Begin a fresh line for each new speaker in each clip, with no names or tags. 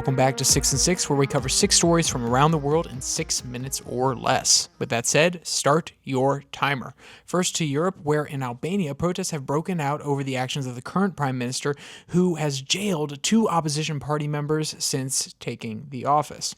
welcome back to 6 and 6, where we cover 6 stories from around the world in 6 minutes or less. With that said, start your timer. First to Europe, where in Albania, protests have broken out over the actions of the current prime minister, who has jailed 2 opposition party members since taking the office.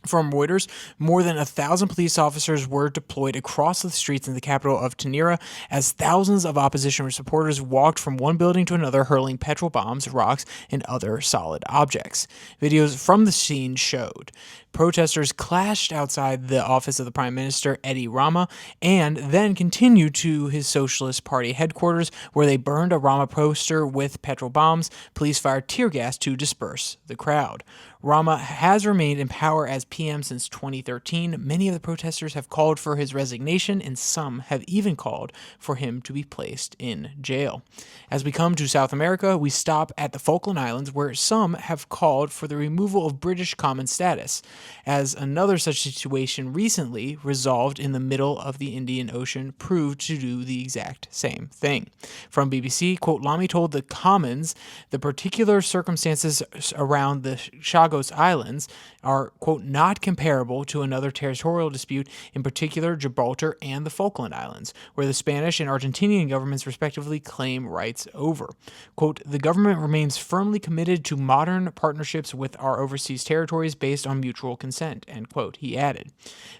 From Reuters, more than 1,000 police officers were deployed across the streets in the capital of Tenira as thousands of opposition supporters walked from one building to another, hurling petrol bombs, rocks, and other solid objects. Videos from the scene showed protesters clashed outside the office of the Prime Minister, Edi Rama, and then continued to his Socialist Party headquarters, where they burned a Rama poster with petrol bombs. Police fired tear gas to disperse the crowd. Rama has remained in power as PM since 2013. Many of the protesters have called for his resignation, and some have even called for him to be placed in jail. As we come to South America, we stop at the Falkland Islands, where some have called for the removal of British common status, as another such situation recently resolved in the middle of the Indian Ocean proved to do the exact same thing. From BBC, quote, Lamy told the Commons the particular circumstances around the Chagos Islands are, quote, not comparable to another territorial dispute, in particular Gibraltar and the Falkland Islands, where the Spanish and Argentinian governments respectively claim rights over. Quote, the government remains firmly committed to modern partnerships with our overseas territories based on mutual consent, end quote, he added.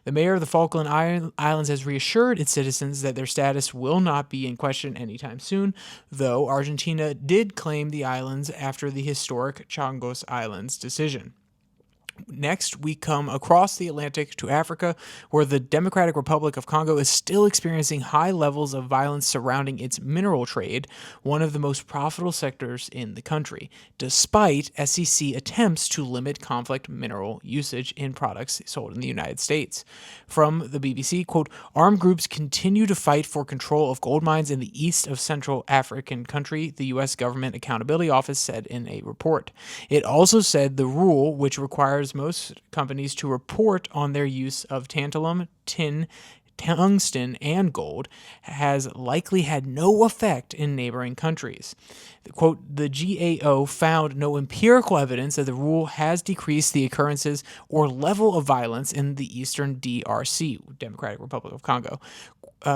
The mayor of the Falkland Islands has reassured its citizens that their status will not be in question anytime soon, though Argentina did claim the islands after the historic Chagos Islands decision. Next, we come across the Atlantic to Africa, where the Democratic Republic of Congo is still experiencing high levels of violence surrounding its mineral trade, one of the most profitable sectors in the country, despite SEC attempts to limit conflict mineral usage in products sold in the United States. From the BBC, quote, armed groups continue to fight for control of gold mines in the east of Central African country, the U.S. Government Accountability Office said in a report. It also said the rule, which requires most companies to report on their use of tantalum, tin, tungsten, and gold, has likely had no effect in neighboring countries. Quote, the GAO found no empirical evidence that the rule has decreased the occurrences or level of violence in the eastern DRC, Democratic Republic of Congo,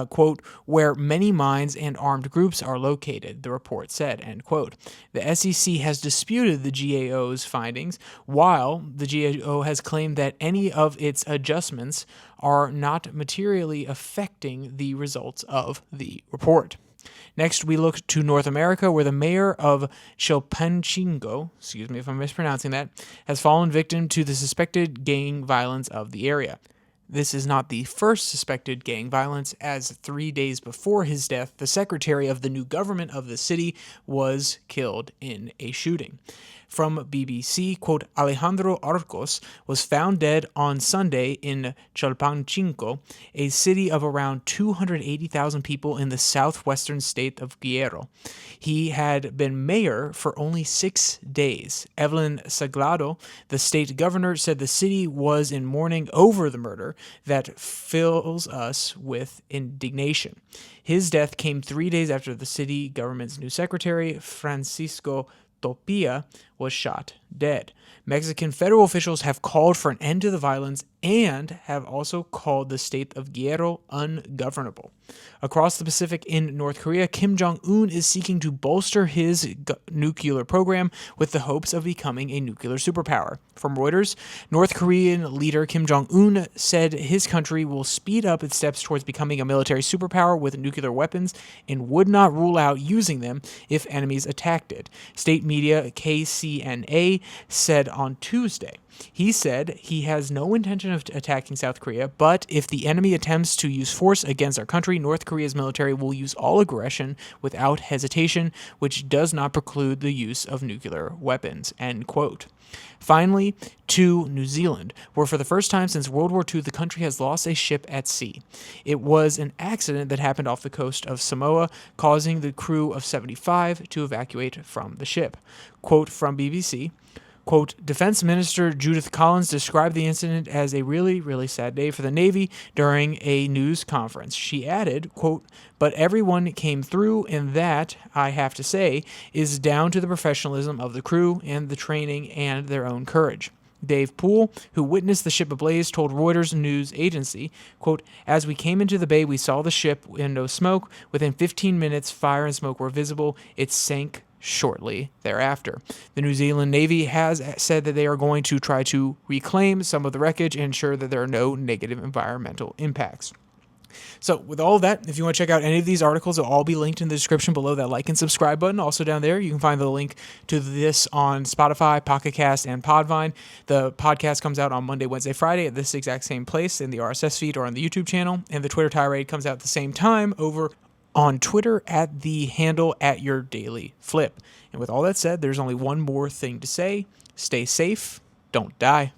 quote, where many mines and armed groups are located, the report said, end quote. The SEC has disputed the GAO's findings, while the GAO has claimed that any of its adjustments are not materially affecting the results of the report. Next, we look to North America, where the mayor of Chilpancingo, excuse me if I'm mispronouncing that, has fallen victim to the suspected gang violence of the area. This is not the first suspected gang violence, as 3 days before his death, the secretary of the new government of the city was killed in a shooting. From BBC, quote, Alejandro Arcos was found dead on Sunday in Chalpancingo, a city of around 280,000 people in the southwestern state of Guerrero. He had been mayor for only 6 days. Evelyn Saglado, the state governor, said the city was in mourning over the murder that fills us with indignation. His death came 3 days after the city government's new secretary, Francisco Topia, was shot dead. Mexican federal officials have called for an end to the violence and have also called the state of Guerrero ungovernable. Across the Pacific in North Korea, Kim Jong-un is seeking to bolster his nuclear program with the hopes of becoming a nuclear superpower. From Reuters, North Korean leader Kim Jong-un said his country will speed up its steps towards becoming a military superpower with nuclear weapons and would not rule out using them if enemies attacked it. State media KCNA said on Tuesday. He said he has no intention of attacking South Korea, but if the enemy attempts to use force against our country, North Korea's military will use all aggression without hesitation, which does not preclude the use of nuclear weapons, end quote. Finally, to New Zealand, where for the first time since World War II, the country has lost a ship at sea. It was an accident that happened off the coast of Samoa, causing the crew of 75 to evacuate from the ship. Quote from BBC, Quote, Defense Minister Judith Collins described the incident as a really, really sad day for the Navy during a news conference. She added, quote, but everyone came through, and that, I have to say, is down to the professionalism of the crew and the training and their own courage. Dave Poole, who witnessed the ship ablaze, told Reuters news agency, quote, as we came into the bay, we saw the ship and no smoke. Within 15 minutes, fire and smoke were visible. It sank shortly thereafter. The New Zealand Navy has said that they are going to try to reclaim some of the wreckage and ensure that there are no negative environmental impacts. So with all of that, if you want to check out any of these articles, they'll all be linked in the description below that like and subscribe button. Also down there, you can find the link to this on Spotify, Pocket Cast, and Podvine. The podcast comes out on Monday, Wednesday, Friday at this exact same place in the RSS feed or on the YouTube channel. And the Twitter tirade comes out at the same time over on Twitter at the handle @YourDailyFlip. And with all that said, there's only one more thing to say. Stay safe. Don't die.